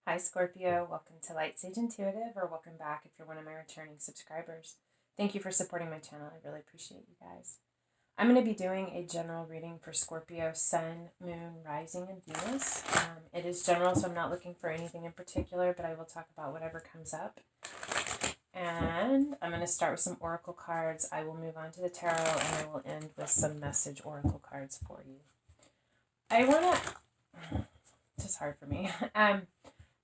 Hi Scorpio, welcome to Lightsageintuitive, or welcome back if you're one of my returning subscribers. Thank you for supporting my channel, I really appreciate you guys. I'm going to be doing a general reading for Scorpio, Sun, Moon, Rising, and Venus. It is general, so I'm not looking for anything in particular, but I will talk about whatever comes up. And I'm going to start with some oracle cards. I will move on to the tarot, and I will end with some message oracle cards for you. It's just hard for me.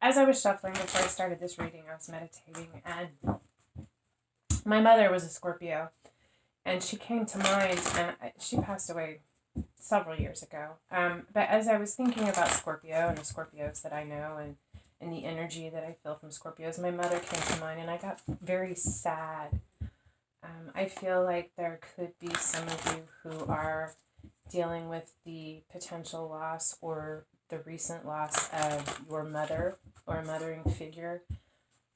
As I was shuffling before I started this reading, I was meditating, and my mother was a Scorpio, and she came to mind, and she passed away several years ago. But as I was thinking about Scorpio and the Scorpios that I know and the energy that I feel from Scorpios, my mother came to mind, and I got very sad. I feel like there could be some of you who are dealing with the potential loss or the recent loss of your mother or a mothering figure.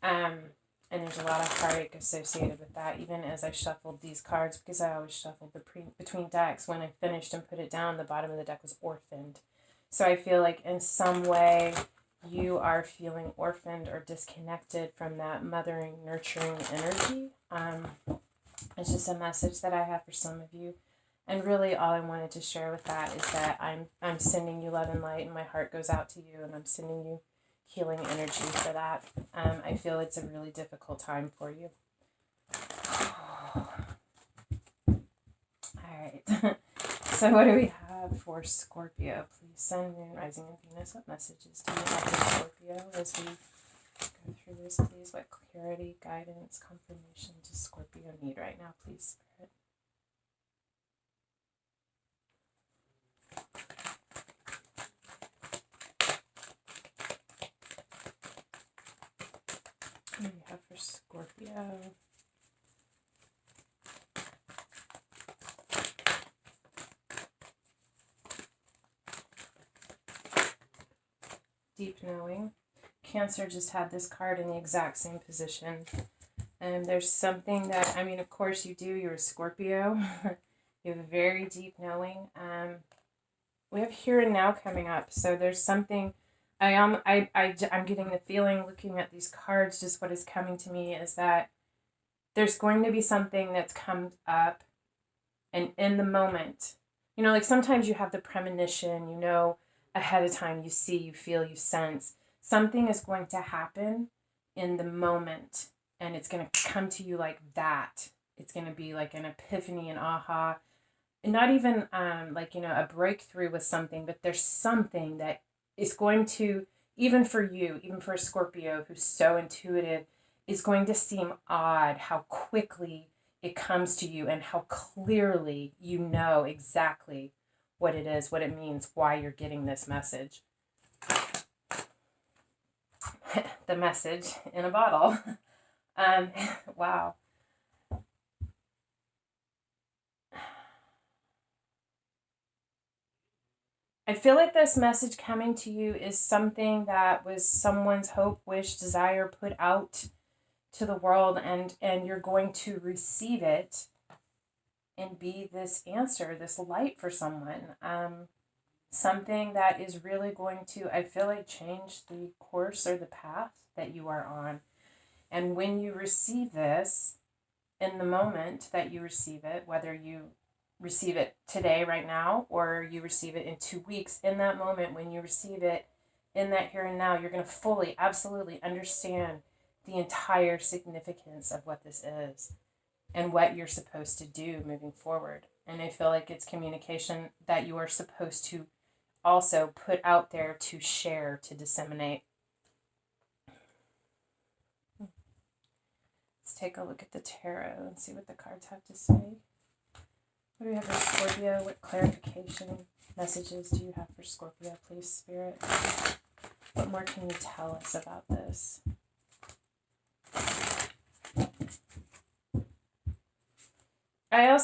And there's a lot of heartache associated with that, even as I shuffled these cards, because I always shuffled between decks. When I finished and put it down, the bottom of the deck was orphaned. So I feel like in some way you are feeling orphaned or disconnected from that mothering, nurturing energy. It's just a message that I have for some of you. And really all I wanted to share with that is that I'm sending you love and light, and my heart goes out to you, and I'm sending you healing energy for that. I feel it's a really difficult time for you. Alright, so what do we have for Scorpio? Please, Sun, Moon, Rising, and Venus. What messages do you have for Scorpio as we go through this, please? What clarity, guidance, confirmation does Scorpio need right now, please, Spirit? What do we have for Scorpio? Deep knowing. Cancer just had this card in the exact same position. And there's something that, of course you do. You're a Scorpio. You have a very deep knowing. We have here and now coming up. So there's something... I'm getting the feeling, looking at these cards, just what is coming to me is that there's going to be something that's come up, and in the moment, like sometimes you have the premonition, ahead of time, you see, you feel, you sense, something is going to happen in the moment, and it's going to come to you like that. It's going to be like an epiphany, an aha, and not even a breakthrough with something, but there's something that is going to, even for you, even for a Scorpio who's so intuitive, is going to seem odd how quickly it comes to you and how clearly you know exactly what it is, what it means, why you're getting this message. The message in a bottle. Wow. I feel like this message coming to you is something that was someone's hope, wish, desire put out to the world, and you're going to receive it and be this answer, this light for someone. Something that is really going to, I feel like, change the course or the path that you are on. And when you receive this, in the moment that you receive it, whether you receive it today, right now, or you receive it in 2 weeks, in that moment when you receive it, in that here and now, you're going to fully, absolutely understand the entire significance of what this is and what you're supposed to do moving forward. And I feel like it's communication that you are supposed to also put out there, to share, to disseminate. Let's take a look at the tarot and see what the cards have to say. What do we have for Scorpio? What clarification messages do you have for Scorpio, please, Spirit? What more can you tell us about this? I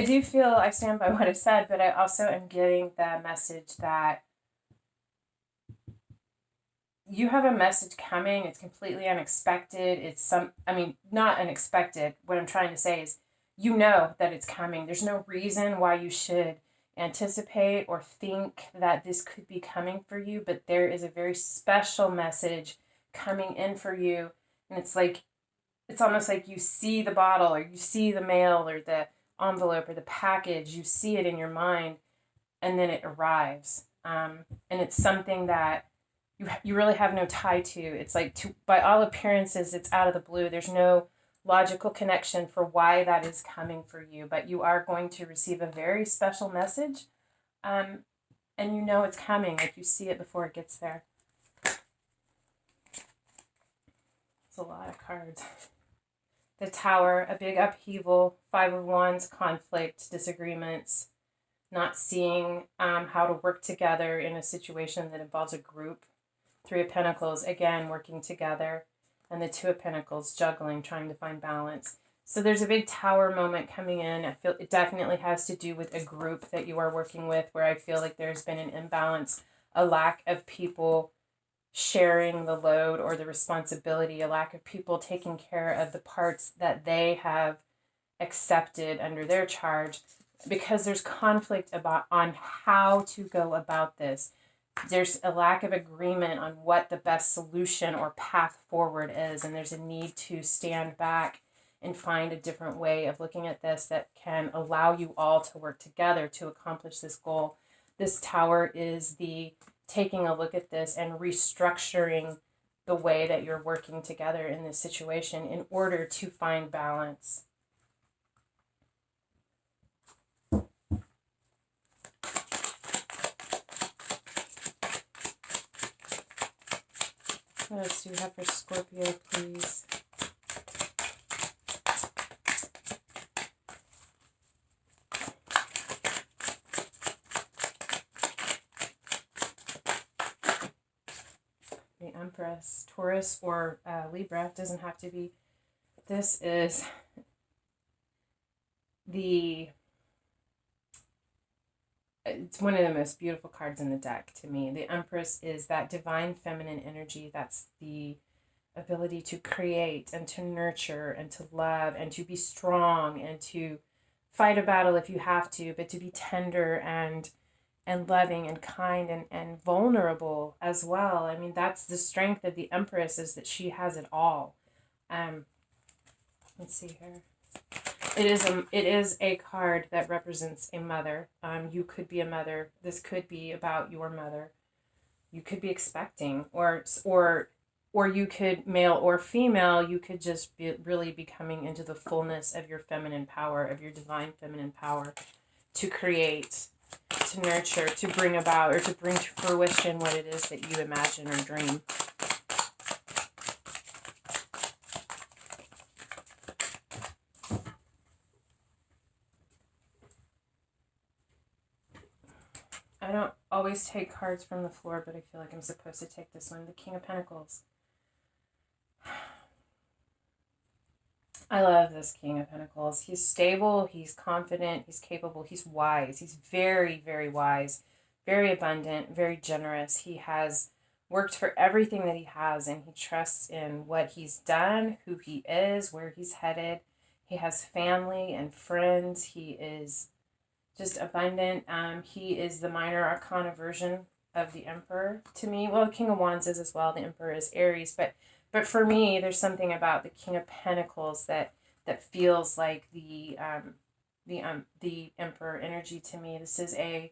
do feel, I stand by what I said, but I also am getting the message that you have a message coming. It's completely unexpected. It's not unexpected. What I'm trying to say is, that it's coming. There's no reason why you should anticipate or think that this could be coming for you, but there is a very special message coming in for you. And it's almost like you see the bottle, or you see the mail, or the envelope, or the package, you see it in your mind, and then it arrives. And it's something that you really have no tie to. It's like, by all appearances, it's out of the blue. There's no logical connection for why that is coming for you, but you are going to receive a very special message, and you know it's coming, like you see it before it gets there. It's a lot of cards. The Tower, a big upheaval. 5 of Wands, conflict, disagreements, not seeing how to work together in a situation that involves a group. 3 of Pentacles, again, working together. And the 2 of Pentacles, juggling, trying to find balance. So there's a big Tower moment coming in. I feel it definitely has to do with a group that you are working with, where I feel like there's been an imbalance, a lack of people sharing the load or the responsibility, a lack of people taking care of the parts that they have accepted under their charge, because there's conflict on how to go about this. There's a lack of agreement on what the best solution or path forward is, and there's a need to stand back and find a different way of looking at this that can allow you all to work together to accomplish this goal. This Tower is the taking a look at this and restructuring the way that you're working together in this situation in order to find balance. What else do you have for Scorpio, please? The Empress, Taurus or Libra, doesn't have to be. This is it's one of the most beautiful cards in the deck to me. The Empress is that divine feminine energy. That's the ability to create and to nurture and to love and to be strong and to fight a battle if you have to, but to be tender and loving and kind and vulnerable as well. I mean, that's the strength of the Empress, is that she has it all. Let's see here. It is a card that represents a mother. You could be a mother. This could be about your mother. You could be expecting, or you could, male or female, you could just really be coming into the fullness of your feminine power, of your divine feminine power, to create, to nurture, to bring about, or to bring to fruition what it is that you imagine or dream. I don't always take cards from the floor, but I feel like I'm supposed to take this one. The King of Pentacles. I love this King of Pentacles. He's stable, he's confident, he's capable, he's wise. He's very, very wise, very abundant, very generous. He has worked for everything that he has, and he trusts in what he's done, who he is, where he's headed. He has family and friends. He is just abundant. He is the minor arcana version of the Emperor to me. Well, the King of Wands is as well. The Emperor is Aries, but for me, there's something about the King of Pentacles that feels like the Emperor energy to me. This is a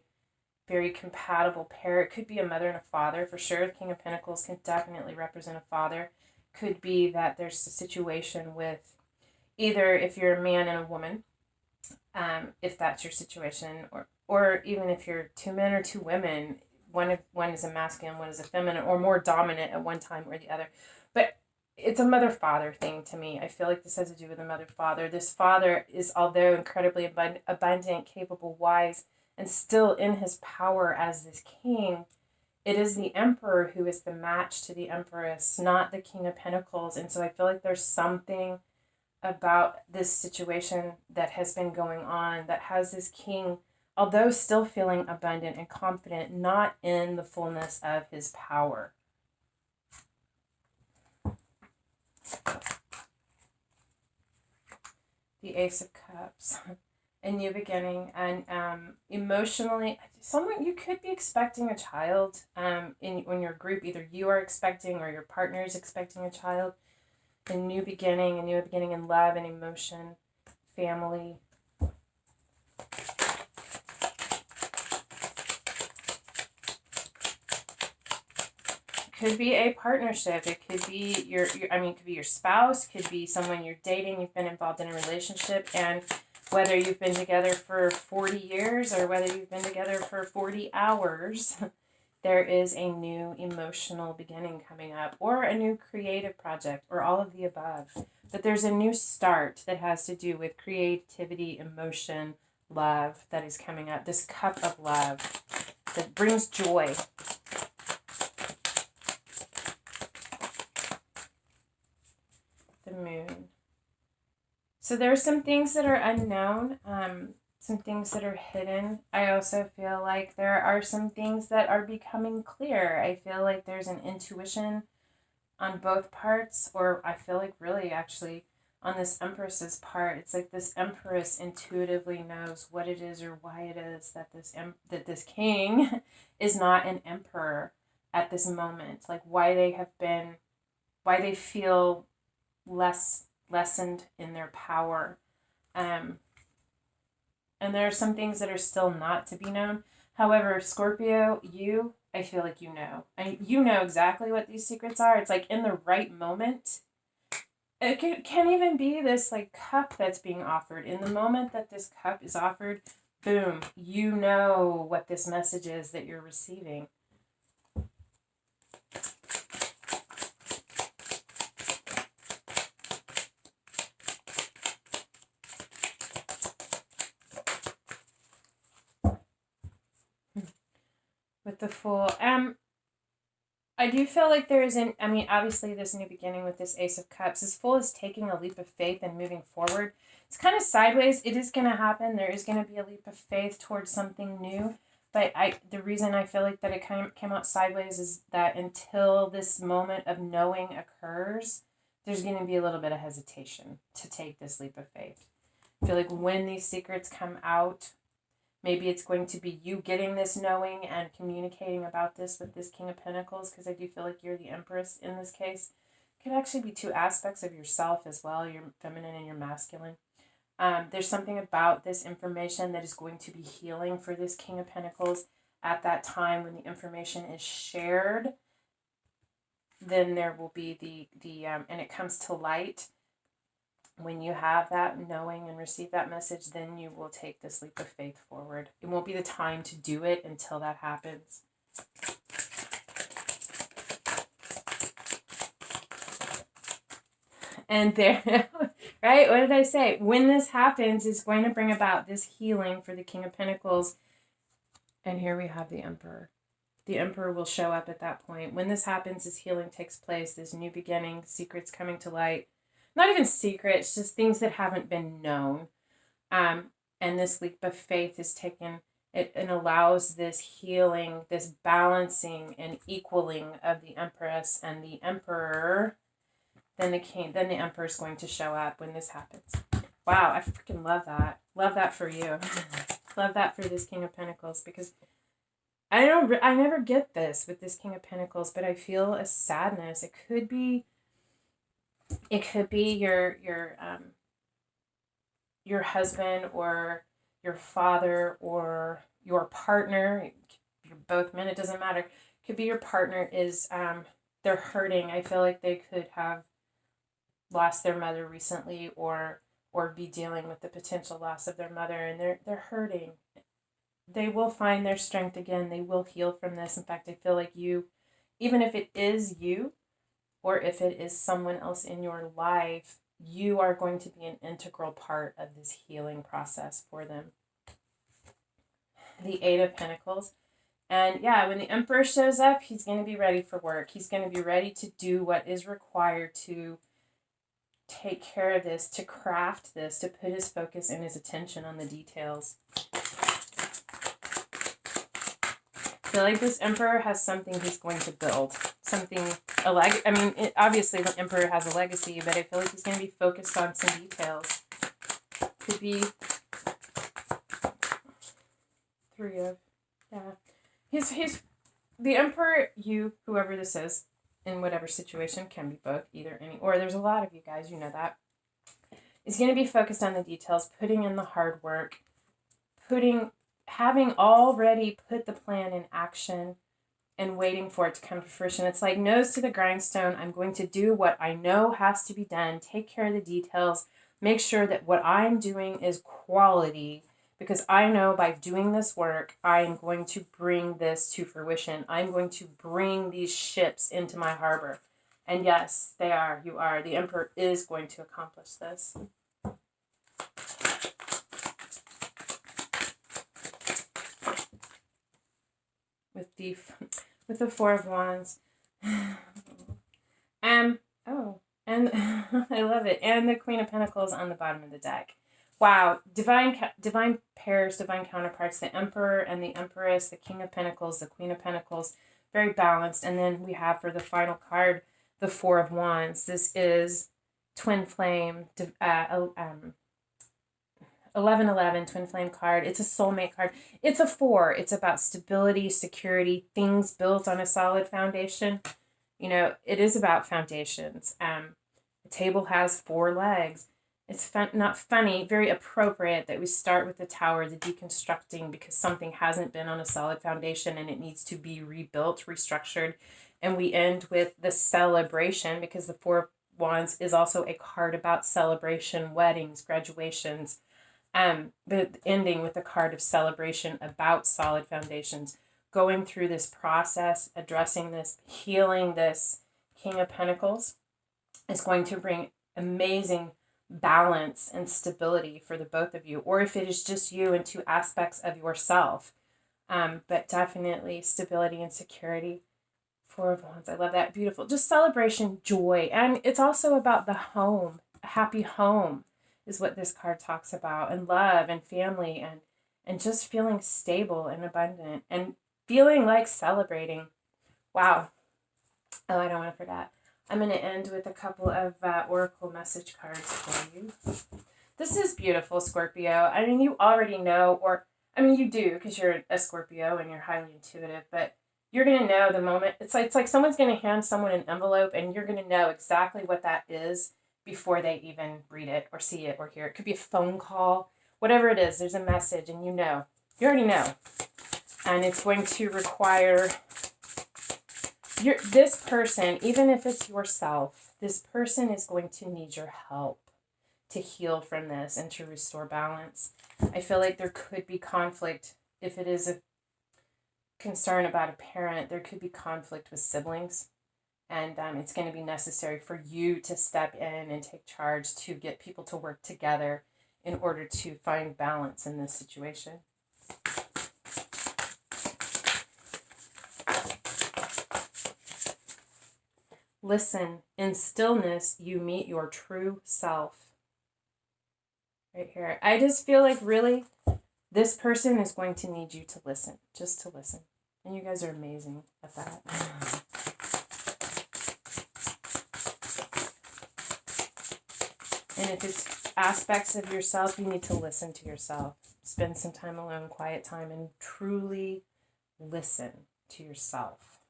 very compatible pair. It could be a mother and a father for sure. The King of Pentacles can definitely represent a father. Could be that there's a situation with either, if you're a man and a woman, if that's your situation, or even if you're 2 men or 2 women, one is a masculine, one is a feminine, or more dominant at one time or the other. But it's a mother-father thing to me. I feel like this has to do with a mother-father. This father is, although incredibly abundant, capable, wise, and still in his power as this king, it is the Emperor who is the match to the Empress, not the King of Pentacles. And so I feel like there's something about this situation that has been going on that has this king, although still feeling abundant and confident, not in the fullness of his power. The Ace of Cups. a new beginning, and emotionally, someone, you could be expecting a child in your group. Either you are expecting or your partner is expecting a child. A new beginning in love and emotion, family. Could be a partnership. It could be it could be your spouse, could be someone you're dating, you've been involved in a relationship, and whether you've been together for 40 years or whether you've been together for 40 hours, there is a new emotional beginning coming up, or a new creative project, or all of the above. But there's a new start that has to do with creativity, emotion, love that is coming up. This cup of love that brings joy. The moon. So there are some things that are unknown, some things that are hidden. I also feel like there are some things that are becoming clear. I feel like there's an intuition on both parts, or I feel like really actually on this Empress's part, it's like this Empress intuitively knows what it is or why it is that this king is not an emperor at this moment. Like why they feel lessened in their power. And there are some things that are still not to be known. However, Scorpio, I feel like you know. You know exactly what these secrets are. It's like in the right moment. It can even be this like cup that's being offered. In the moment that this cup is offered, boom, you know what this message is that you're receiving. With the Fool. I do feel like there is obviously this new beginning with this Ace of Cups. This Fool is taking a leap of faith and moving forward. It's kind of sideways. It is going to happen. There is going to be a leap of faith towards something new. But the reason I feel like that it came out sideways is that until this moment of knowing occurs, there's going to be a little bit of hesitation to take this leap of faith. I feel like when these secrets come out, maybe it's going to be you getting this knowing and communicating about this with this King of Pentacles, because I do feel like you're the Empress in this case. It could actually be two aspects of yourself as well, your feminine and your masculine. There's something about this information that is going to be healing for this King of Pentacles at that time when the information is shared. Then there will be and it comes to light. When you have that knowing and receive that message, then you will take this leap of faith forward. It won't be the time to do it until that happens. And there, right? What did I say? When this happens, it's going to bring about this healing for the King of Pentacles. And here we have the Emperor. The Emperor will show up at that point. When this happens, this healing takes place, this new beginning, secrets coming to light. Not even secrets, just things that haven't been known. And this leap of faith is taken, and allows this healing, this balancing and equaling of the Empress and the Emperor. Then the Emperor is going to show up when this happens. Wow, I freaking love that. Love that for you. Love that for this King of Pentacles, because I never get this with this King of Pentacles, but I feel a sadness. It could be your husband or your father or your partner. You're both men, it doesn't matter. It could be your partner is they're hurting. I feel like they could have lost their mother recently, or be dealing with the potential loss of their mother, and they're hurting. They will find their strength again. They will heal from this. In fact, I feel like you, even if it is you, or if it is someone else in your life, you are going to be an integral part of this healing process for them. The Eight of Pentacles. And yeah, when the Emperor shows up, he's going to be ready for work. He's going to be ready to do what is required to take care of this, to craft this, to put his focus and his attention on the details. I feel like this Emperor has something he's going to build. Obviously the Emperor has a legacy, but I feel like he's going to be focused on some details. Could be Three of, yeah. He's the Emperor, you, whoever this is, in whatever situation, can be both, either, any, or there's a lot of you guys, you know that, is going to be focused on the details, putting in the hard work, having already put the plan in action and waiting for it to come to fruition. It's like nose to the grindstone. I'm going to do what I know has to be done, take care of the details, make sure that what I'm doing is quality, because I know by doing this work, I'm going to bring this to fruition. I'm going to bring these ships into my harbor. And yes, they are. You are. The Emperor is going to accomplish this. With the Four of Wands. And I love it. And the Queen of Pentacles on the bottom of the deck. Wow, divine pairs, divine counterparts, the Emperor and the Empress, the King of Pentacles, the Queen of Pentacles, very balanced. And then we have for the final card, the Four of Wands. This is twin flame, 1111 twin flame card. It's a soulmate card. It's a 4. It's about stability, security, things built on a solid foundation. You know, it is about foundations. The table has 4 legs. It's not funny, very appropriate that we start with the Tower, the deconstructing, because something hasn't been on a solid foundation and it needs to be rebuilt, restructured. And we end with the celebration, because the Four of Wands is also a card about celebration, weddings, graduations, but ending with the card of celebration about solid foundations. Going through this process, addressing this, healing this King of Pentacles is going to bring amazing balance and stability for the both of you, or if it is just you and 2 aspects of yourself, but definitely stability and security. Four of Wands, I love that. Beautiful. Just celebration, joy. And it's also about the home. A happy home is what this card talks about, and love and family, and just feeling stable and abundant and feeling like celebrating. Wow. Oh, I don't want to forget. I'm going to end with a couple of oracle message cards for you. This is beautiful, Scorpio. I mean, you already know, or, I mean, you do, because you're a Scorpio and you're highly intuitive, but you're going to know the moment. It's like someone's going to hand someone an envelope, and you're going to know exactly what that is before they even read it or see it or hear it. It could be a phone call, whatever it is. There's a message, and you know. You already know. And it's going to require this person, even if it's yourself, this person is going to need your help to heal from this and to restore balance. I feel like there could be conflict. If it is a concern about a parent, there could be conflict with siblings. And it's going to be necessary for you to step in and take charge to get people to work together in order to find balance in this situation. Listen, in stillness, you meet your true self. Right here. I just feel like really this person is going to need you to listen, just to listen. And you guys are amazing at that. And if it's aspects of yourself, you need to listen to yourself. Spend some time alone, quiet time, and truly listen to yourself.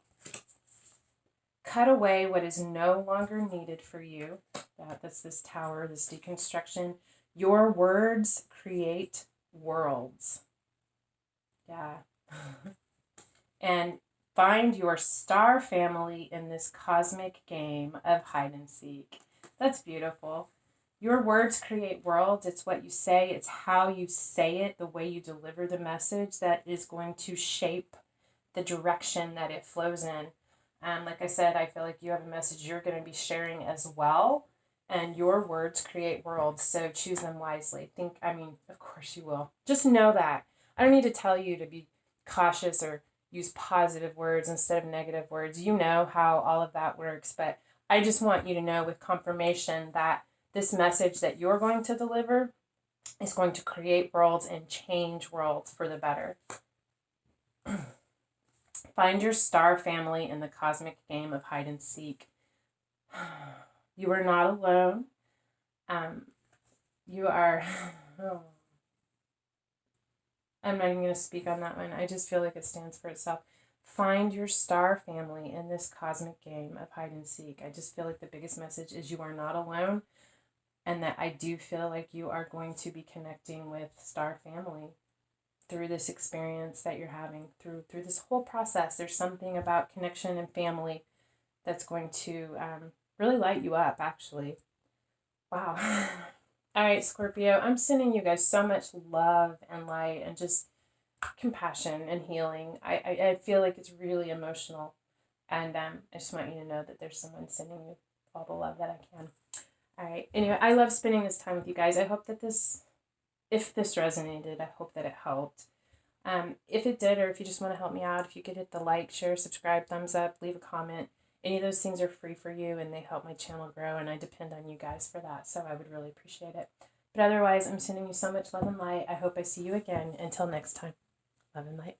Cut away what is no longer needed for you. That's this Tower, this deconstruction. Your words create worlds. Yeah. And find your star family in this cosmic game of hide and seek. That's beautiful. Your words create worlds. It's what you say. It's how you say it, the way you deliver the message that is going to shape the direction that it flows in. Like I said, I feel like you have a message you're going to be sharing as well. And your words create worlds. So choose them wisely. Of course you will. Just know that. I don't need to tell you to be cautious or use positive words instead of negative words. You know how all of that works. But I just want you to know with confirmation that this message that you're going to deliver is going to create worlds and change worlds for the better. Find your star family in the cosmic game of hide and seek. You are not alone. You are... I'm not even going to speak on that one. I just feel like it stands for itself. Find your star family in this cosmic game of hide and seek. I just feel like the biggest message is you are not alone, and that I do feel like you are going to be connecting with star family through this experience that you're having, through this whole process. There's something about connection and family that's going to really light you up, actually. Wow. All right, Scorpio, I'm sending you guys so much love and light and just compassion and healing. I feel like it's really emotional. And I just want you to know that there's someone sending you all the love that I can. All right. Anyway, I love spending this time with you guys. I hope that if this resonated, I hope that it helped. If it did, or if you just want to help me out, if you could hit the like, share, subscribe, thumbs up, leave a comment. Any of those things are free for you, and they help my channel grow, and I depend on you guys for that, so I would really appreciate it. But otherwise, I'm sending you so much love and light. I hope I see you again. Until next time, love and light.